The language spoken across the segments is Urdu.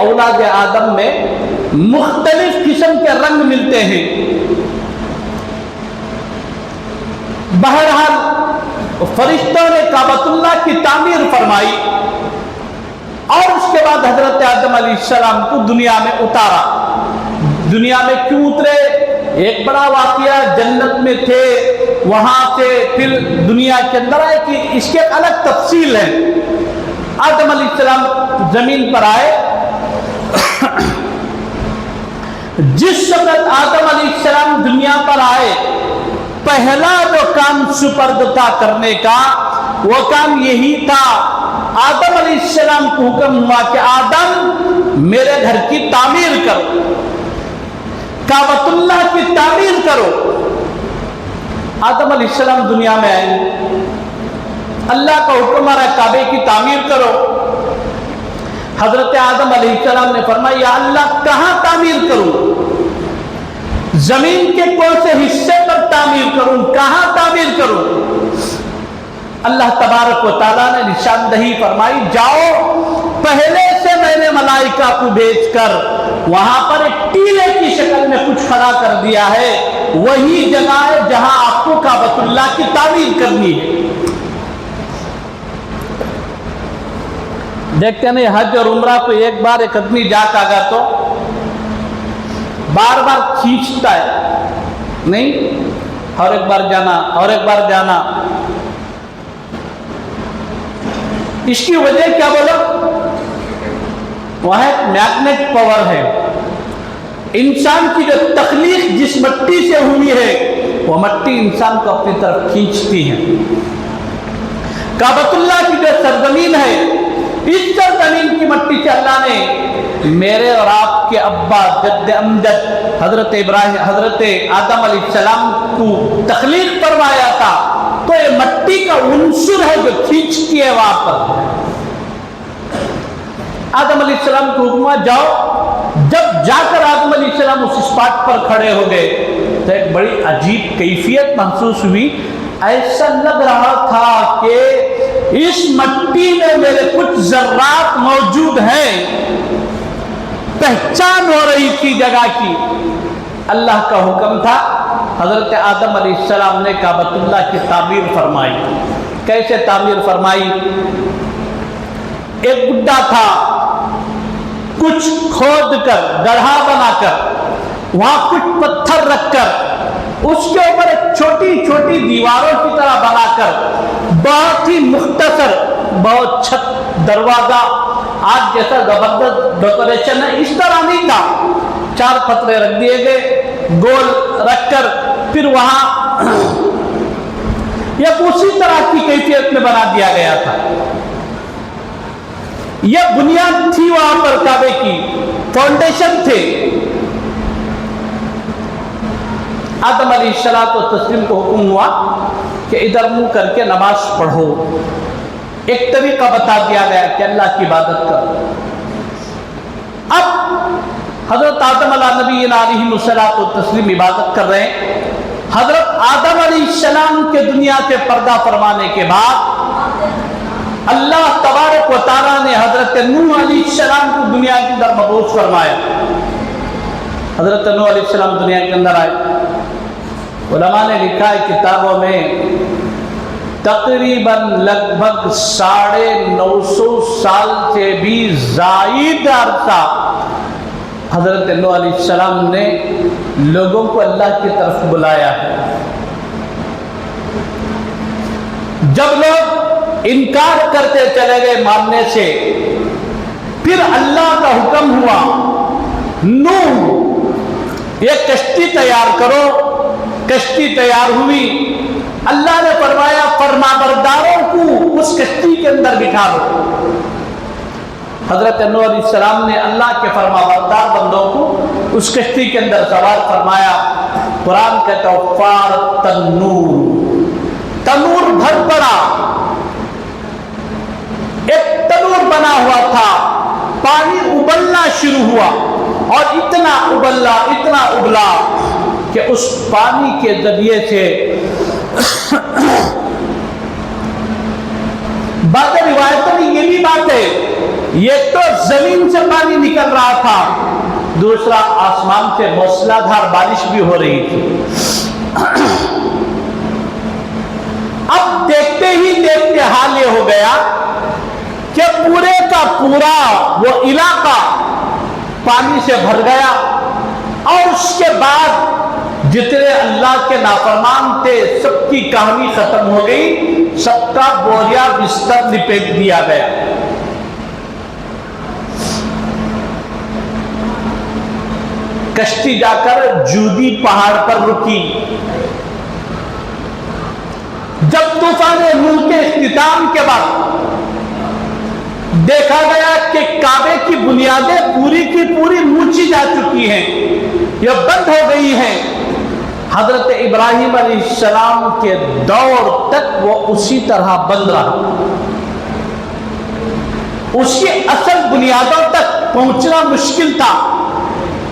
اولاد آدم میں مختلف قسم کے رنگ ملتے ہیں۔ بہرحال فرشتوں نے کعبۃ اللہ کی تعمیر فرمائی اور اس کے بعد حضرت آدم علیہ السلام کو دنیا میں اتارا۔ دنیا میں کیوں اترے؟ ایک بڑا واقعہ، جنت میں تھے، وہاں سے پھر دنیا کے اندر آئے کہ اس کے الگ تفصیل ہے۔ آدم علیہ السلام زمین پر آئے۔ جس وقت آدم علیہ السلام دنیا پر آئے، پہلا جو کام سپرد تھا کرنے کا، وہ کام یہی تھا، آدم علیہ السلام کو حکم ہوا کہ آدم میرے گھر کی تعمیر کرو، کعبۃ اللہ کی تعمیر کرو۔ آدم علیہ السلام دنیا میں آئے، اللہ کا حکم آ رہا ہے کعبے کی تعمیر کرو۔ حضرت آدم علیہ السلام نے فرمایا یا اللہ کہاں تعمیر کروں؟ زمین کے کون سے حصے پر تعمیر کروں؟ کہاں تعمیر کروں؟ اللہ تبارک و تعالیٰ نے نشاندہی فرمائی، جاؤ، پہلے سے میں نے ملائکہ کو بھیج کر وہاں پر ایک ٹیلے کی شکل میں کچھ کھڑا کر دیا ہے، وہی جگہ ہے جہاں آپ کو کعبۃ اللہ کی تعمیر کرنی ہے۔ دیکھتے نہیں حج اور عمرہ کو ایک بار ایک آدمی جا کے آگا تو بار بار کھینچتا ہے، نہیں، اور ایک بار جانا اور ایک بار جانا۔ اس کی وجہ کیا بولا؟ وہ ہے میگنیٹ پاور ہے۔ انسان کی جو تخلیق جس مٹی سے ہوئی ہے، وہ مٹی انسان کو اپنی طرف کھینچتی ہے۔ کعبۃ اللہ کی جو سرزمین ہے، اس سرزمین کی مٹی سے اللہ نے میرے اور آپ کے ابا جد امجد حضرت ابراہیم، حضرت آدم علیہ السلام کو تخلیق فرمایا تھا، تو یہ مٹی کا عنصر ہے جو کھینچتی ہے وہاں پر۔ آدم علیہ السلام کو حکم جاؤ۔ جب جا کر آدم علیہ السلام اس اسپاٹ پر کھڑے ہو گئے تو ایک بڑی عجیب کیفیت محسوس ہوئی۔ ایسا لگ رہا تھا کہ اس مٹی میں میرے کچھ ذرات موجود ہیں، پہچان ہو رہی تھی جگہ کی۔ اللہ کا حکم تھا، حضرت آدم علیہ السلام نے کعبۃ اللہ کی تعمیر فرمائی۔ کیسے تعمیر فرمائی؟ ایک گڈھا تھا، کچھ کھود کر گڑھا بنا کر وہاں کچھ پتھر رکھ کر اس کے اوپر ایک چھوٹی چھوٹی دیواروں کی طرح بنا کر بہت ہی مختصر، بہت چھت دروازہ آج جیسا زبردست ڈیکوریشن ہے، اس طرح نہیں تھا۔ 4 پتھرے رکھ دیے گئے گول رکھ کر، پھر وہاں یہ اسی طرح کی کیفیت میں بنا دیا گیا تھا۔ یہ بنیاد تھی وہاں پر، کعبے کی فاؤنڈیشن تھے۔ آدم علیہ السلام کو حکم ہوا کہ ادھر منہ کر کے نماز پڑھو۔ ایک طریقہ بتا دیا گیا کہ اللہ کی عبادت کرو۔ اب حضرت آدم علیہ السلام عبادت کر رہے ہیں۔ حضرت آدم علیہ السلام کے دنیا سے پردہ فرمانے کے بعد اللہ تبارک و تعالیٰ نے حضرت نوح علیہ السلام کو دنیا کے اندر مبعوث فرمایا۔ حضرت نوح علیہ السلام دنیا کے اندر آئے۔ علماء نے لکھا ہے کتابوں میں تقریباً لگ بھگ 950 سال سے بھی زائد عرصہ حضرت نوح علیہ السلام نے لوگوں کو اللہ کی طرف بلایا ہے۔ جب لوگ انکار کرتے چلے گئے ماننے سے، پھر اللہ کا حکم ہوا نوح یہ کشتی تیار کرو۔ کشتی تیار ہوئی، اللہ نے فرمایا فرمانبرداروں کو اس کشتی کے اندر بٹھا دو۔ حضرت نوح علیہ السلام نے اللہ کے فرمانبردار بندوں کو اس کشتی کے اندر سوار فرمایا۔ قرآن کہتا ہے فارت تنور، تنور بھر پڑا، ایک تنور بنا ہوا تھا، پانی ابلنا شروع ہوا اور اتنا ابلا کہ اس پانی کے ذریعے سے بعض روایتوں میں یہ بھی بات ہے، یہ تو زمین سے پانی نکل دوسرا آسمان سے موسلادھار بارش بھی ہو رہی تھی۔ اب دیکھتے ہی دیکھتے حال یہ ہو گیا کہ پورے کا پورا وہ علاقہ پانی سے بھر گیا، اور اس کے بعد جتنے اللہ کے نافرمان تھے سب کی کہانی ختم ہو گئی، سب کا بوریا بستر لپیٹ دیا گیا۔ کشتی جا کر جودی پہاڑ پر رکی۔ جب طوفان نوح کے اختتام کے بعد دیکھا گیا کہ کعبے کی بنیادیں پوری کی پوری مونچی جا چکی ہیں، یہ بند ہو گئی ہیں، حضرت ابراہیم علیہ السلام کے دور تک وہ اسی طرح بند رہا۔ اس کی اصل بنیادوں تک پہنچنا مشکل تھا۔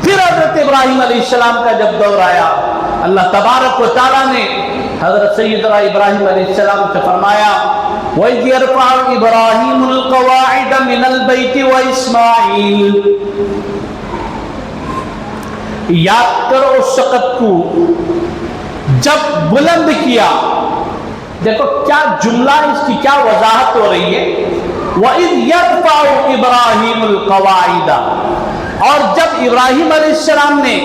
پھر حضرت ابراہیم علیہ السلام کا جب دور آیا، اللہ تبارک و تعالیٰ نے حضرت سیدنا ابراہیم علیہ السلام سے فرمایا وَإِذْ يَرْفَعُ إِبْرَاهِيمُ الْقَوَاعِدَ مِنَ الْبَيْتِ وَإِسْمَاعِيلُ، یاد کرو اس وقت کو جب بلند کیا۔ دیکھو کیا جملہ، اس کی کیا وضاحت ہو رہی ہے۔ وَإِذْ يَرْفَعُ إِبْرَاهِيمُ الْقَوَاعِدَ، اور جب ابراہیم علیہ السلام نے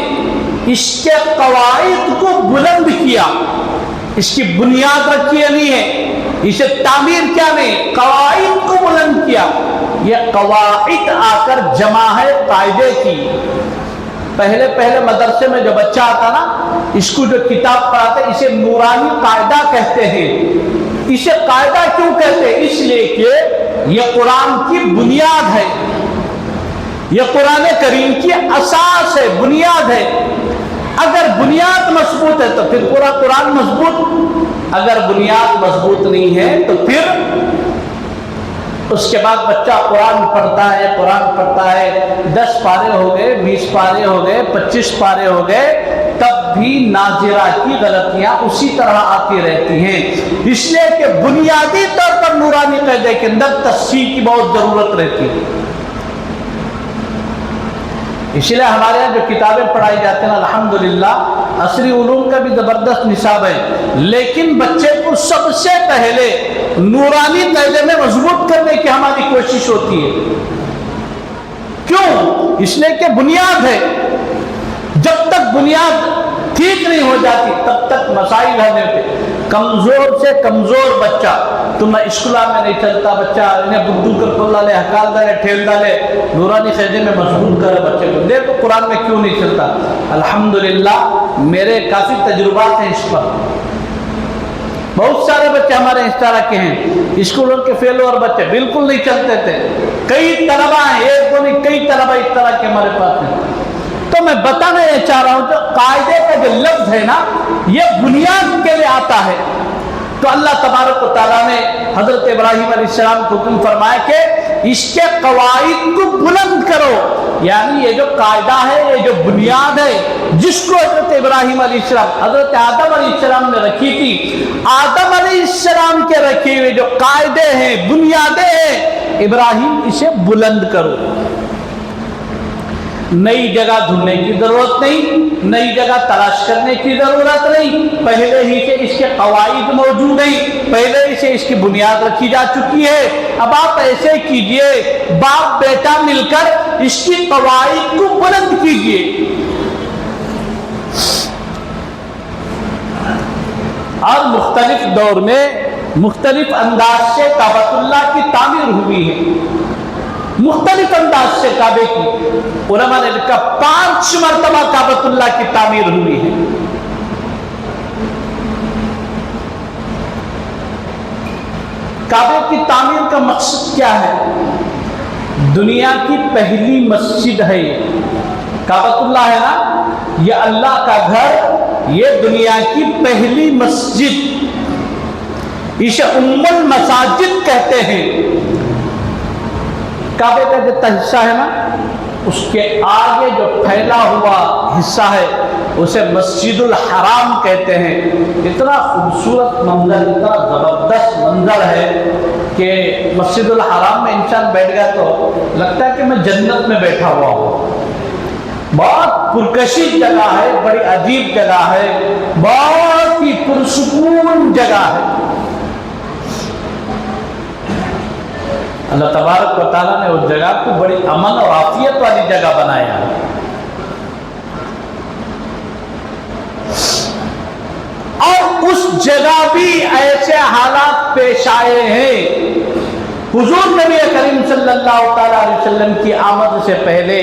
اس کے قواعد کو بلند کیا، اس کی بنیاد رکھی نہیں ہے، اسے تعمیر کیا نہیں، قواعد کو بلند کیا۔ یہ قواعد آ کر جمع ہے قاعدے کی۔ پہلے مدرسے میں جو بچہ آتا نا، اس کو جو کتاب پڑھاتے اسے نورانی قاعدہ کہتے ہیں۔ اسے قاعدہ کیوں کہتے ہیں؟ اس لیے کہ یہ قرآن کی بنیاد ہے، یہ قرآن کریم کی اساس ہے، بنیاد ہے۔ اگر بنیاد مضبوط ہے تو پھر پورا قرآن مضبوط، اگر بنیاد مضبوط نہیں ہے تو پھر اس کے بعد بچہ قرآن پڑھتا ہے 10 پارے ہو گئے، 20 پارے ہو گئے، 25 پارے ہو گئے، تب بھی ناظرہ کی غلطیاں اسی طرح آتی رہتی ہیں۔ اس لیے کہ بنیادی طور پر نورانی قاعدے کے اندر تصحیح کی بہت ضرورت رہتی ہے۔ اس لیے ہمارے یہاں جو کتابیں پڑھائی جاتی ہیں الحمدللہ عصری علوم کا بھی زبردست نصاب ہے، لیکن بچے کو سب سے پہلے نورانی قاعدے میں مضبوط کرنے کی ہماری کوشش ہوتی ہے۔ کیوں؟ اس لیے کہ بنیاد ہے، جب تک بنیاد ٹھیک نہیں ہو جاتی تب تک مسائل حل نہیں ہوتے۔ کمزور سے کمزور بچہ تم اسکولہ میں نہیں چلتا، بچہ انہیں بدو کر کھلا لے، حکال ڈالے، ٹھیل ڈالے، نورانی قاعدے میں مضبوط کرے بچے کو۔ دیکھو قرآن میں کیوں نہیں چلتا؟ الحمدللہ میرے کافی تجربات ہیں اس پر۔ بہت سارے بچے ہمارے اس طرح کے ہیں، اسکولوں کے فیل اور بچے بالکل نہیں چلتے تھے۔ کئی طلبہ ہیں، ایک دو نہیں، کئی طلبہ اس طرح کے ہمارے پاس ہیں۔ تو میں بتانا یہ چاہ رہا ہوں کہ قاعدے کا جو لفظ ہے نا، یہ بنیاد کے لیے آتا ہے۔ تو اللہ تبارک و تعالیٰ نے حضرت ابراہیم علیہ السلام کو حکم فرمایا کہ اس کے قواعد کو بلند کرو، یعنی یہ جو قاعدہ ہے، یہ جو بنیاد ہے جس کو حضرت ابراہیم علیہ السلام، حضرت آدم علیہ السلام نے رکھی تھی، آدم علیہ السلام کے رکھے ہوئے جو قاعدے ہیں، بنیادیں ہیں، ابراہیم اسے بلند کرو۔ نئی جگہ ڈھونڈنے کی ضرورت نہیں، نئی جگہ تلاش کرنے کی ضرورت نہیں، پہلے ہی سے اس کے قواعد موجود ہیں، پہلے ہی سے اس کی بنیاد رکھی جا چکی ہے۔ اب آپ ایسے کیجئے، باپ بیٹا مل کر اس کی قواعد کو بلند کیجئے۔ اور مختلف دور میں مختلف انداز سے کعبۃ اللہ کی تعمیر ہوئی ہے، مختلف انداز سے کعبے کی علماء نے لکھا 5 مرتبہ کعبۃ اللہ کی تعمیر ہوئی ہے۔ کعبے کی تعمیر کا مقصد کیا ہے؟ دنیا کی پہلی مسجد ہے یہ کعبۃ اللہ ہے نا، یہ اللہ کا گھر، یہ دنیا کی پہلی مسجد، اسے ام المساجد کہتے ہیں۔ کعبے کا جو حصہ ہے نا، اس کے آگے جو پھیلا ہوا حصہ ہے اسے مسجد الحرام کہتے ہیں۔ اتنا خوبصورت منظر، اتنا زبردست منظر ہے کہ مسجد الحرام میں انسان بیٹھ گیا تو لگتا ہے کہ میں جنت میں بیٹھا ہوا ہوں۔ بہت پرکشش جگہ ہے، بڑی عجیب جگہ ہے، بہت ہی پرسکون جگہ ہے۔ اللہ تبارک و تعالیٰ نے اس جگہ کو بڑی امن اور عافیت والی جگہ بنایا ہے۔ اور اس جگہ بھی ایسے حالات پیش آئے ہیں، حضور نبی کریم صلی اللہ تعالیٰ علیہ وسلم کی آمد سے پہلے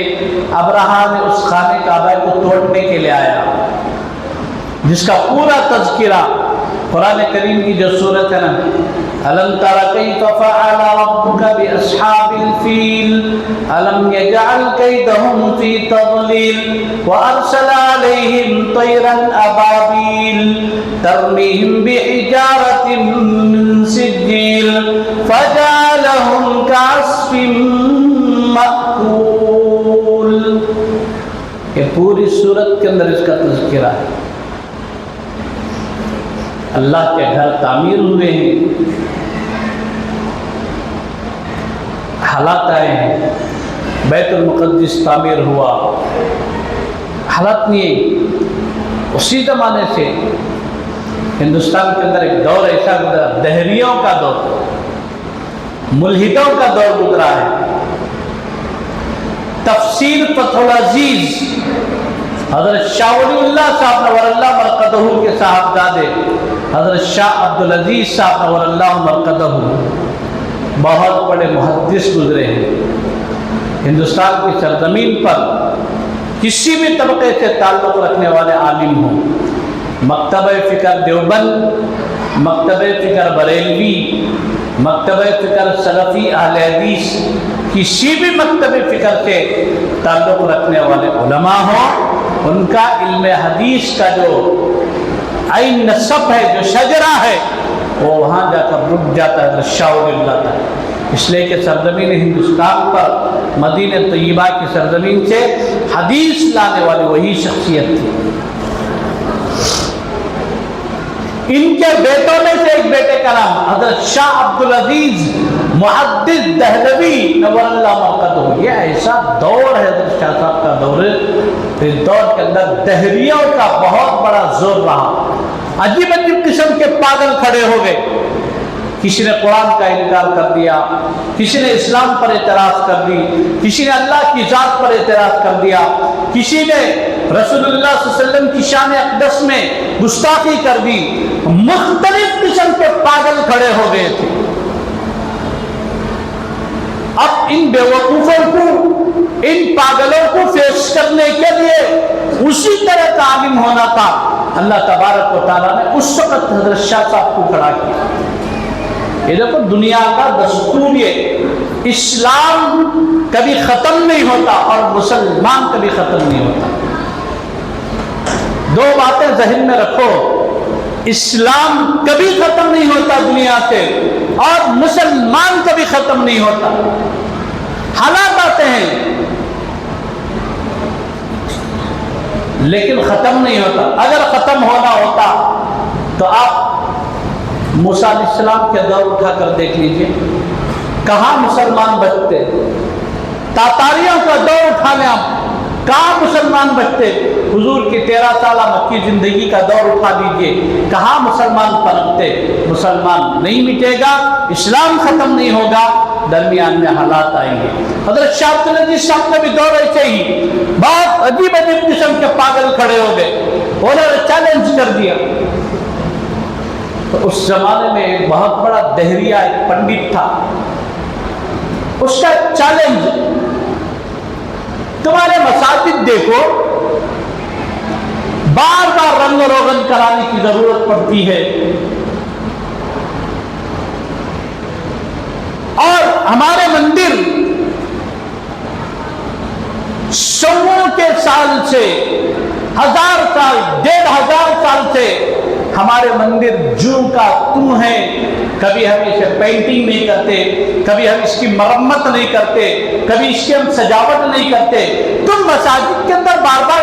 ابرہہ نے اس خانہ کعبہ کو توڑنے کے لیے آیا، جس کا پورا تذکرہ قرآن کریم کی جو سورت ہے نا، أَلَمْ تَرَ كَيْفَ فَعَلَ رَبُّكَ بِأَصْحَابِ الْفِيلِ أَلَمْ يَجْعَلْ كَيْدَهُمْ فِي تَضْلِيلٍ وَأَرْسَلَ عَلَيْهِمْ طَيْرًا أَبَابِيلَ تَرْمِيهِمْ بِحِجَارَةٍ مِّن سِجِّيلٍ فَجَعَلَهُمْ كَعَصْفٍ مَّأْكُولٍ۔ یہ پوری سورت کے اندر اس کا تذکرہ ہے۔ اللہ کے گھر تعمیر ہوئے ہیں، حالات آئے ہیں، بیت المقدس تعمیر ہوا، حالات نہیں۔ اسی زمانے سے ہندوستان کے اندر ایک دور ایسا گزرا، دہریوں کا دور، ملحدوں کا دور گزرا ہے۔ تفسیر فتح العزیز حضرت شاہ ولی اللہ صاحب نور اللہ مرقدہ کے صاحبزادے حضرت شاہ عبدالعزیز صاحب نور اللہ مرقدہ بہت بڑے محدث گزرے ہیں۔ ہندوستان کی سرزمین پر کسی بھی طبقے سے تعلق رکھنے والے عالم ہوں، مکتبہ فکر دیوبند، مکتبہ فکر بریلوی، مکتبہ فکر سلفی اہل حدیث، کسی بھی مکتبہ فکر سے تعلق رکھنے والے علماء ہوں، ان کا علم حدیث کا جو عین نصب ہے، جو شجرہ ہے، وہ وہاں جا کر رک جاتا ہے شاہ ولی اللہ تک۔ اس لیے کہ سرزمین ہندوستان پر مدینہ طیبہ کی سرزمین سے حدیث لانے والی وہی شخصیت تھی۔ ان کے بیٹوں میں سے ایک بیٹے کا نام حضرت شاہ عبدالعزیز محدث دہلوی نور اللہ مرقدہ۔ یہ ایسا دور ہے حضرت شاہ صاحب کا دور، اس دور کے اندر دہریوں کا بہت بڑا زور رہا۔ عجیب عجیب قسم کے پاگل کھڑے ہو گئے، کسی نے قرآن کا انکار کر دیا، کسی نے اسلام پر اعتراض کر دی، کسی نے اللہ کی ذات پر اعتراض کر دیا، کسی نے رسول اللہ صلی اللہ علیہ وسلم کی شان اقدس میں گستاخی کر دی۔ مختلف قسم کے پاگل کھڑے ہو گئے تھے۔ اب ان بیوقوفوں کو، ان پاگلوں کو فیس کرنے کے لیے اسی طرح کا عالم ہونا تھا۔ اللہ تبارک و تعالیٰ نے اس وقت حضرت شاہ صاحب کو کھڑا کیا۔ یہ دیکھو دنیا کا دستور، یہ اسلام کبھی ختم نہیں ہوتا اور مسلمان کبھی ختم نہیں ہوتا۔ دو باتیں ذہن میں رکھو، اسلام کبھی ختم نہیں ہوتا دنیا سے، اور مسلمان کبھی ختم نہیں ہوتا۔ حالات آتے ہیں لیکن ختم نہیں ہوتا۔ اگر ختم ہونا ہوتا تو آپ موسیٰ علیہ السلام کے دور اٹھا کر دیکھ لیجئے، کہاں مسلمان بچتے؟ تاتاریوں کا دور اٹھا لیں آپ، کہاں مسلمان بچتے؟ حضور کی 13 سالہ مکی زندگی کا دور اٹھا لیجئے، کہاں مسلمان پنپتے؟ مسلمان نہیں مٹے گا، اسلام ختم نہیں ہوگا، درمیان میں حالات آئیں گے۔ حضرت شاہ عبدالعزیز صاحب کا بھی دور ایسے ہی، بہت عجیب عجیب قسم کے پاگل کھڑے ہو گئے، انہوں نے چیلنج کر دیا۔ تو اس زمانے میں ایک بہت بڑا دہریہ ایک پنڈت تھا، اس کا چیلنج، تمہارے مساجد دیکھو بار بار رنگ و روغن کرانے کی ضرورت پڑتی ہے، اور ہمارے مندر سووں کے سال سے، 1000 سال، 1500 سال سے ہمارے مندر جو کا تم ہے، کبھی ہم اسے پینٹنگ نہیں کرتے، کبھی ہم اس کی مرمت نہیں کرتے، کبھی اس کی ہم سجاوٹ نہیں کرتے، تم مساجد کے اندر بار بار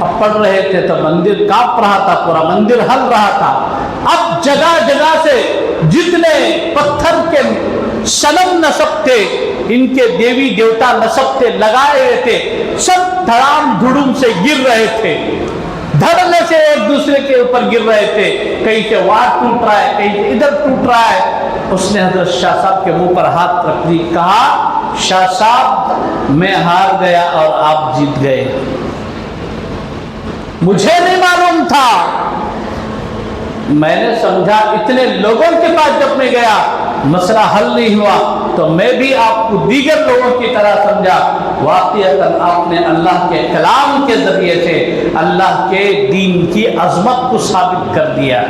اب پڑھ رہے تھے تو مندر کانپ رہا تھا، پورا مندر ہل رہا تھا۔ اب جگہ جگہ سے جتنے پتھر کے صنم نصب تھے، ان کے دیوی دیوتا نصب تھے، لگائے ہوئے تھے، سب دھڑام دھڑوم سے گر رہے تھے، دھڑنے سے ایک دوسرے کے اوپر گر رہے تھے، کہیں سے وہاں ٹوٹ رہا ہے، کہیں سے ادھر ٹوٹ رہا ہے۔ اس نے حضرت شاہ صاحب کے منہ پر ہاتھ رکھ دی، کہا شاہ صاحب میں ہار گیا اور آپ جیت گئے، مجھے نہیں معلوم تھا، میں نے سمجھا اتنے لوگوں کے پاس جب میں گیا مسئلہ حل نہیں ہوا تو میں بھی آپ کو دیگر لوگوں کی طرح سمجھا۔ واقعتاً آپ نے اللہ کے کلام کے ذریعے سے اللہ کے دین کی عظمت کو ثابت کر دیا۔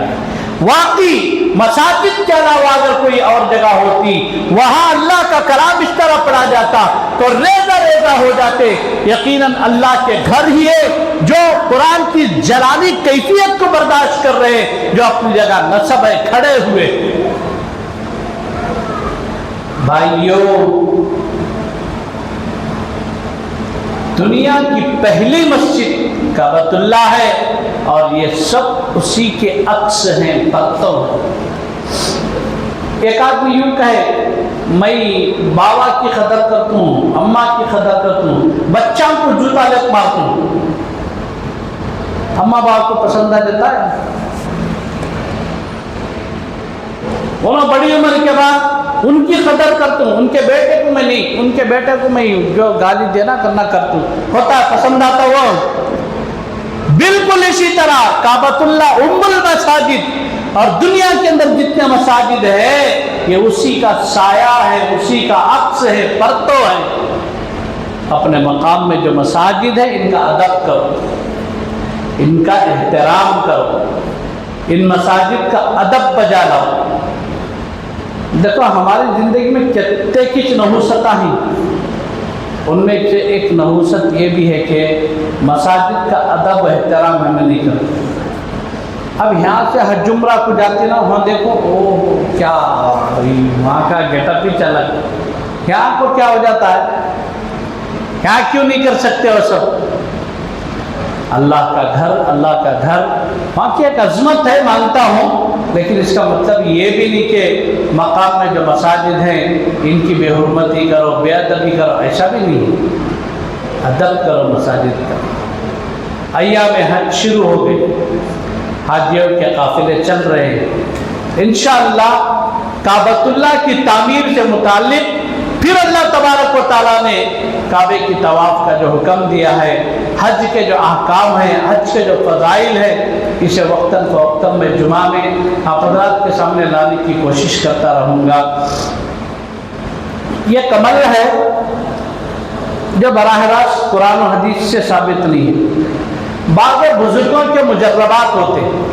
واقعی مساجد کے علاوہ اگر کوئی اور جگہ ہوتی، وہاں اللہ کا کلام اس طرح پڑھا جاتا تو ریزہ ریزہ ہو جاتے۔ یقیناً اللہ کے گھر ہی ہے جو قرآن کی جلالی کیفیت کو برداشت کر رہے ہیں، جو اپنی جگہ نصب ہے، کھڑے ہوئے۔ بھائیوں، دنیا کی پہلی مسجد کعبۃ اللہ ہے اور یہ سب اسی کے عکس ہیں، پرتو ہیں۔ ایک آدمی یوں کہے میں بابا کی قدر کرتا ہوں، اماں کی قدر کرتا ہوں، بچوں کو جوتا لے مارتا ہوں، اماں بابا کو پسند آ جاتا ہے؟ وہ بڑی عمر کے بعد ان کی قدر کرتا ہوں، ان کے بیٹے کو میں نہیں، ان کے بیٹے کو میں جو گالی دینا کرنا کرتا ہوں، ہوتا ہے پسند آتا وہ۔ بالکل اسی طرح کعبۃ اللہ ام المساجد، اور دنیا کے اندر جتنے مساجد ہے یہ اسی کا سایہ ہے، اسی کا عکس ہے، پرتو ہے۔ اپنے مقام میں جو مساجد ہے ان کا ادب کرو، ان کا احترام کرو، ان مساجد کا ادب بجا لاؤ۔ دیکھو ہماری زندگی میں کتنے کچھ نحوستیں ہیں، ان میں سے ایک نحوست یہ بھی ہے کہ مساجد کا ادب و احترام ہمیں نہیں کرتے۔ اب یہاں سے حج عمرہ کو جاتے نا، وہاں دیکھو اوہ کیا وہاں کا گیٹ اپ ہی چلا، یہاں کو کیا ہو جاتا ہے، یہاں کیوں نہیں کر سکتے وہ سب؟ اللہ کا گھر، اللہ کا گھر، وہاں کی ایک عظمت ہے مانتا ہوں، لیکن اس کا مطلب یہ بھی نہیں کہ مقام میں جو مساجد ہیں ان کی بے حرمتی کرو، بے ادبی کرو، ایسا بھی نہیں ہے۔ ادب کرو مساجد کا۔ ایام حج شروع ہو گئے، حاجیوں کے قافلے چل رہے ہیں، انشاءاللہ کعبۃ اللہ کی تعمیر سے متعلق پھر اللہ تبارک و تعالیٰ نے کعبے کی طواف کا جو حکم دیا ہے، حج کے جو احکام ہیں، حج کے جو فضائل ہیں، اسے وقتاً فوقتاً میں جمعہ میں آپ حضرات کے سامنے لانے کی کوشش کرتا رہوں گا۔ یہ ایک عمل ہے جو براہ راست قرآن و حدیث سے ثابت نہیں ہے، بعض بزرگوں کے مجربات ہوتے ہیں،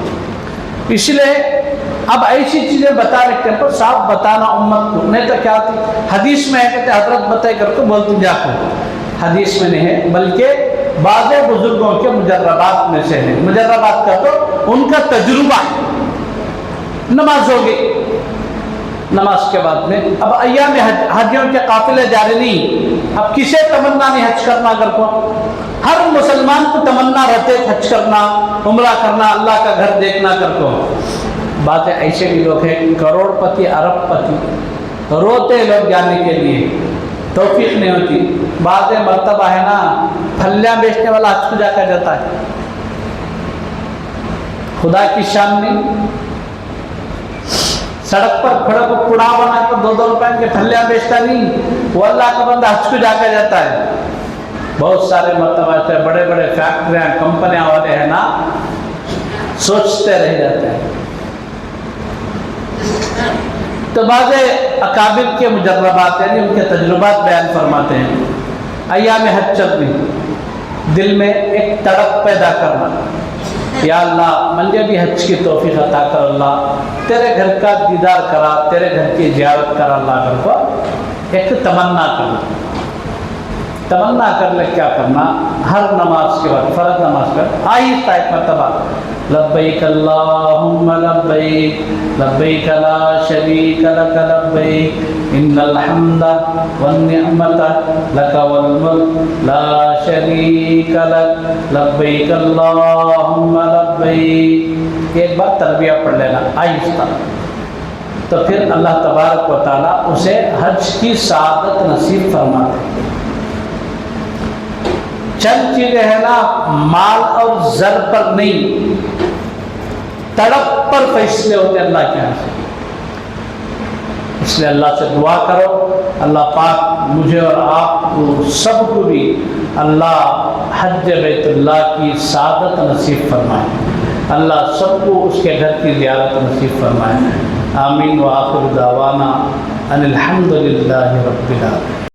اس لیے اب ایسی چیزیں بتانے کے پر صاف بتانا امت کو، نہیں تو کیا تھی حدیث میں ہے کہ حضرت بتائے کر کے بولتے جا کو، حدیث میں نہیں ہے بلکہ بعض بزرگوں کے مجربات میں سے ہے۔ مجربات کا تو ان کا تجربہ، نماز ہوگی، نماز کے بعد میں اب ایام حجیوں کے قافلے جاری نہیں، اب کسے تمنا نہیں حج کرنا کر کو، ہر مسلمان کو تمنا رہتے حج کرنا، عمرہ کرنا، اللہ کا گھر دیکھنا کر کو۔ باتیں ایسے بھی لوگ ہیں کروڑ پتی ارب پتی، روتے لوگ جانے کے لیے، توفیق نہیں ہوتی۔ بعض مرتبہ ہے نا پھلیاں بیچنے والا حج کو جا کر جاتا ہے، خدا کی شان نہیں، سڑک پر کھڑے کو پڑا بنا کر 2 روپے کے پھلیاں بیچتا نہیں، وہ اللہ کا بندہ حج کو جا کر جاتا ہے۔ بہت سارے مرتبہ ایسے بڑے بڑے فیکٹریاں کمپنیاں والے ہیں نا، سوچتے رہ جاتے ہیں۔ تو بعض اکابر کے مجربات یعنی ان کے تجربات بیان فرماتے ہیں۔ ایام حج چل رہی، دل میں ایک تڑپ پیدا کرنا، یا اللہ مجھے بھی حج کی توفیق عطا کر، اللہ تیرے گھر کا دیدار کرا، تیرے گھر کی زیارت کر، اللہ گھر کو ایک تمنا کرنا۔ تمنا کر لے کیا کرنا، ہر نماز کے بعد، فرض نماز پر آہستہ ایک مرتبہ لبیک اللہم لبیک لبیک لا شریک لک لبیک ان الحمد والنعمت لک والملک لا شریک لک لبیک اللہم لبیک. ایک بار تلبیہ پڑھ لینا آہستہ، تو پھر اللہ تبارک و تعالیٰ اسے حج کی سعادت نصیب فرماتے ہیں. چند چیزیں ہیں نا، مال اور زر پر نہیں، تڑپ پر فیصلے ہوتے اللہ کے یہاں سے. اس لیے اللہ سے دعا کرو، اللہ پاک مجھے اور آپ کو سب کو بھی اللہ حج بیت اللہ کی سعادت نصیب فرمائے. اللہ سب کو اس کے گھر کی زیارت نصیب فرمائے. آمین. وآخر دعوانا ان الحمد للہ رب العالمین.